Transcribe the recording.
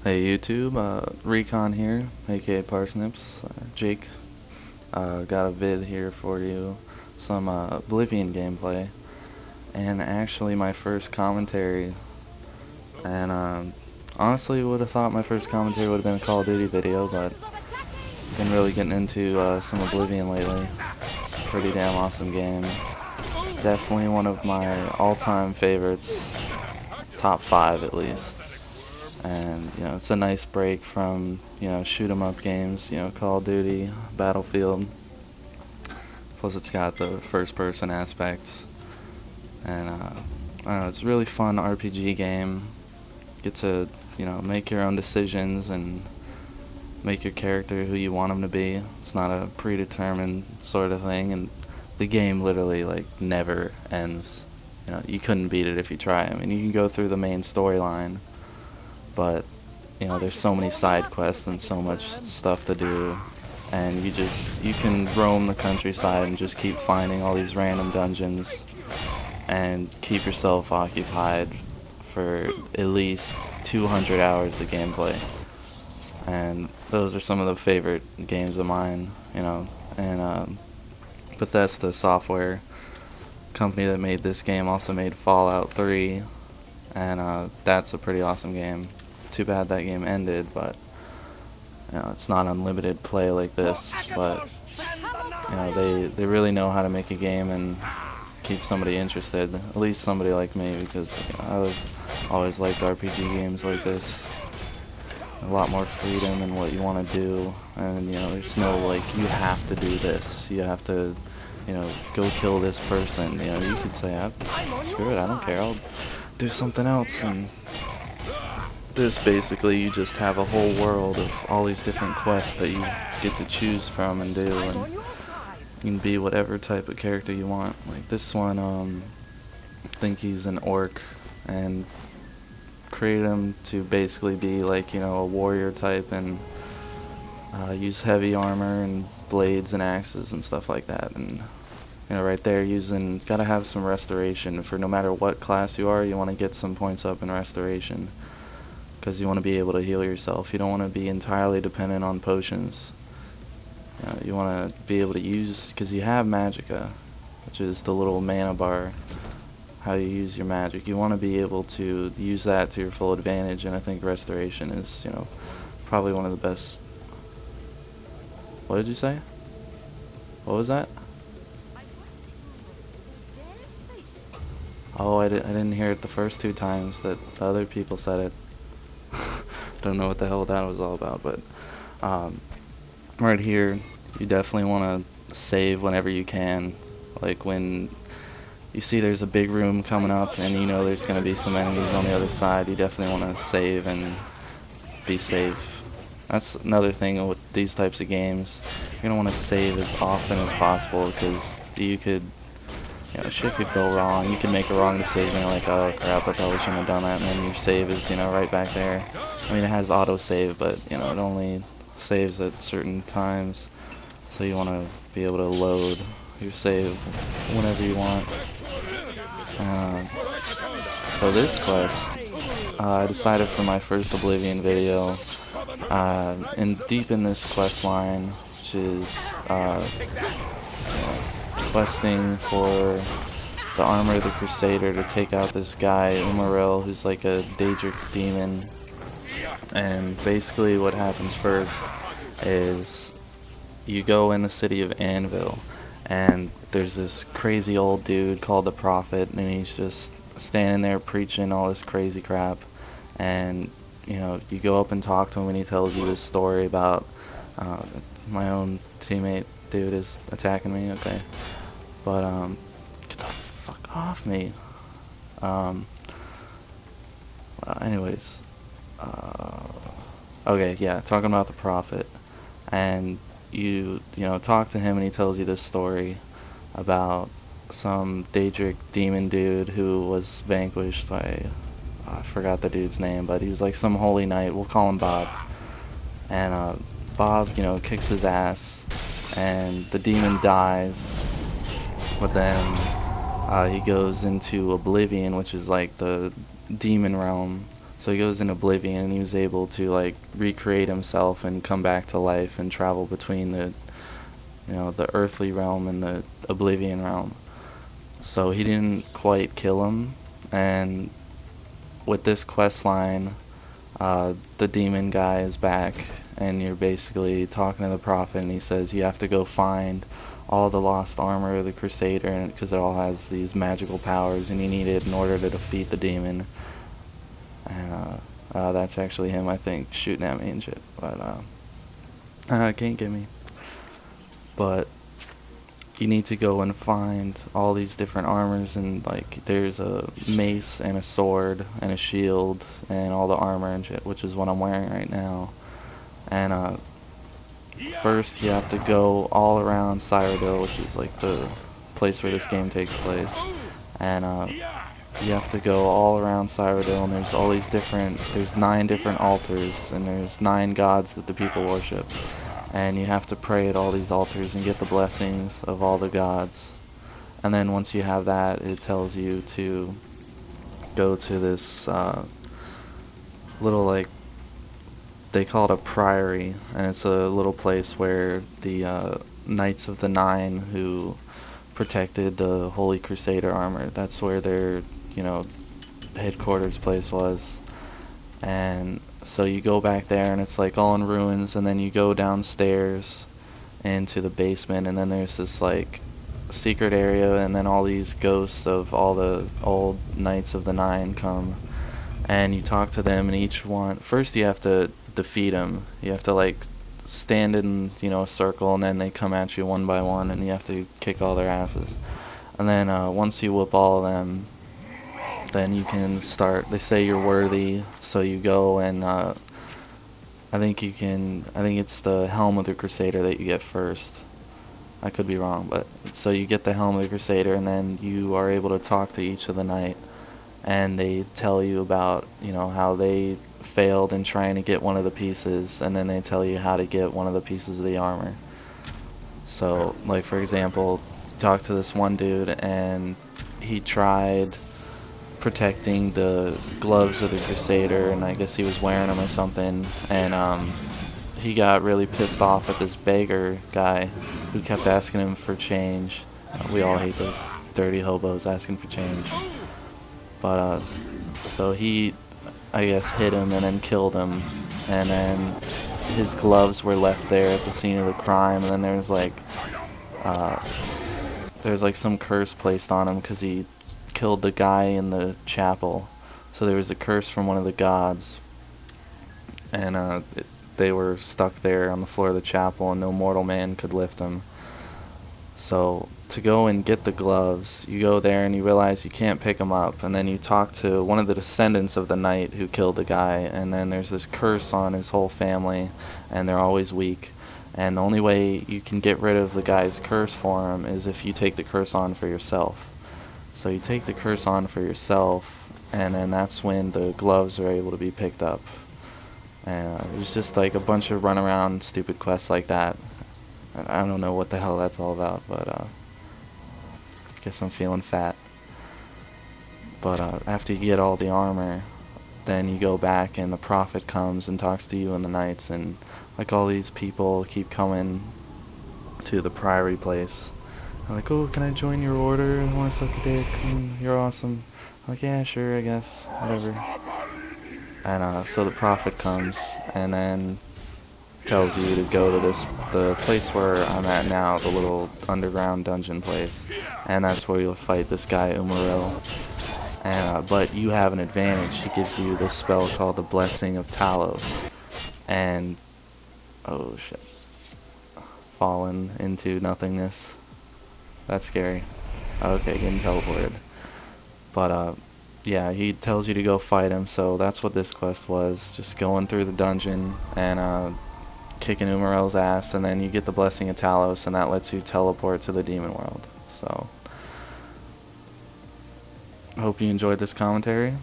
Hey YouTube, Recon here, aka Parsnips, Jake. Got a vid here for you, some Oblivion gameplay, and actually my first commentary. And honestly, would have thought my first commentary would have been a Call of Duty video, but been really getting into some Oblivion lately. Pretty damn awesome game. Definitely one of my all-time favorites, top 5 at least. And it's a nice break from shoot 'em up games, Call of Duty, Battlefield. Plus it's got the first person aspect, and I don't know, it's a really fun RPG game. Get to make your own decisions and make your character who you want him to be. It's not a predetermined sort of thing, and the game literally like never ends. You couldn't beat it if you try. I mean, you can go through the main storyline, but there's so many side quests and so much stuff to do, and you can roam the countryside and just keep finding all these random dungeons and keep yourself occupied for at least 200 hours of gameplay. And those are some of the favorite games of mine, and Bethesda Software, company that made this game, also made Fallout 3, and that's a pretty awesome game. Too bad that game ended, but it's not unlimited play like this. But they really know how to make a game and keep somebody interested. At least somebody like me, because I've always liked RPG games like this. A lot more freedom in what you want to do, and there's no like you have to do this. You have to go kill this person. You could say, screw it, I don't care. I'll do something else. And this basically, you just have a whole world of all these different quests that you get to choose from and do, and you can be whatever type of character you want. Like this one, I think he's an orc, and create him to basically be like a warrior type, and use heavy armor and blades and axes and stuff like that. And right there, gotta have some restoration. For no matter what class you are, you want to get some points up in restoration, because you want to be able to heal yourself. You don't want to be entirely dependent on potions. You want to be able to use, because you have magicka, which is the little mana bar, how you use your magic. You want to be able to use that to your full advantage, and I think restoration is probably one of the best. What did you say? What was that? Oh, I didn't hear it the first 2 times that the other people said it. Don't know what the hell that was all about, but right here, you definitely want to save whenever you can. Like when you see there's a big room coming up and there's going to be some enemies on the other side, you definitely want to save and be safe. That's another thing with these types of games. You're going to want to save as often as possible, because you could, shit could go wrong. You could make a wrong decision, you're like, oh crap, I probably shouldn't have done that, and then your save is, right back there. I mean, it has auto-save, but, it only saves at certain times. So you want to be able to load your save whenever you want. So this quest, I decided for my first Oblivion video, and deep in this quest line, which is questing for the armor of the Crusader to take out this guy, Umaril, who's like a Daedric demon. And basically what happens first is you go in the city of Anvil, and there's this crazy old dude called the Prophet, and he's just standing there preaching all this crazy crap. And you go up and talk to him, and he tells you this story about my own teammate dude is attacking me. Okay, but get the fuck off me. Anyways, okay, yeah, talking about the Prophet, and you talk to him, and he tells you this story about some Daedric demon dude who was vanquished by, I forgot the dude's name, but he was like some holy knight. We'll call him Bob. And Bob, kicks his ass, and the demon dies. But then he goes into Oblivion, which is like the demon realm, So he goes in Oblivion and he was able to like recreate himself and come back to life and travel between the earthly realm and the Oblivion realm. So he didn't quite kill him, and with this quest line, the demon guy is back, and you're basically talking to the prophet, and he says you have to go find all the lost armor of the Crusader, because it all has these magical powers, and you need it in order to defeat the demon. And that's actually him, I think, shooting at me and shit. But can't get me. But you need to go and find all these different armors, and like there's a mace and a sword and a shield and all the armor and shit, which is what I'm wearing right now. And first you have to go all around Cyrodiil, which is like the place where this game takes place. And you have to go all around Cyrodiil, and there's 9 different altars, and there's 9 gods that the people worship. And you have to pray at all these altars and get the blessings of all the gods. And then once you have that, it tells you to go to this little, like, they call it a priory, and it's a little place where the Knights of the Nine who protected the Holy Crusader armor, that's where their, headquarters place was. And so you go back there, and it's like all in ruins, and then you go downstairs into the basement, and then there's this like secret area, and then all these ghosts of all the old Knights of the Nine come, and you talk to them, and each one, first you have to defeat them. You have to like stand in, a circle, and then they come at you one by one, and you have to kick all their asses. And then once you whoop all of them, then you can start, they say you're worthy, so you go and I think it's the Helm of the Crusader that you get first. I could be wrong, but so you get the Helm of the Crusader, and then you are able to talk to each of the knight, and they tell you about, how they failed in trying to get one of the pieces, and then they tell you how to get one of the pieces of the armor. So, like for example, talk to this one dude, and he tried protecting the gloves of the Crusader, and I guess he was wearing them or something, and he got really pissed off at this beggar guy who kept asking him for change. We all hate those dirty hobos asking for change. But so he, I guess, hit him and then killed him, and then his gloves were left there at the scene of the crime, and then there's like some curse placed on him because he killed the guy in the chapel. So there was a curse from one of the gods, and they were stuck there on the floor of the chapel, and no mortal man could lift them. So to go and get the gloves, you go there and you realize you can't pick them up, and then you talk to one of the descendants of the knight who killed the guy, and then there's this curse on his whole family, and they're always weak. And the only way you can get rid of the guy's curse for him is if you take the curse on for yourself. So you take the curse on for yourself, and then that's when the gloves are able to be picked up. And it's just like a bunch of run-around stupid quests like that. I don't know what the hell that's all about, but guess I'm feeling fat. But after you get all the armor, then you go back, and the prophet comes and talks to you and the knights, and like all these people keep coming to the priory place. I'm like, oh, can I join your order? I want to suck a dick. You're awesome. I'm like, yeah, sure, I guess. Whatever. And so the prophet comes and then tells you to go to the place where I'm at now, the little underground dungeon place. And that's where you'll fight this guy, Umaril. And, but you have an advantage. He gives you this spell called the Blessing of Talos. And, oh shit. Fallen into nothingness. That's scary. Okay, getting teleported. But yeah, he tells you to go fight him, so that's what this quest was. Just going through the dungeon and kicking Umaril's ass, and then you get the Blessing of Talos, and that lets you teleport to the demon world. So, I hope you enjoyed this commentary.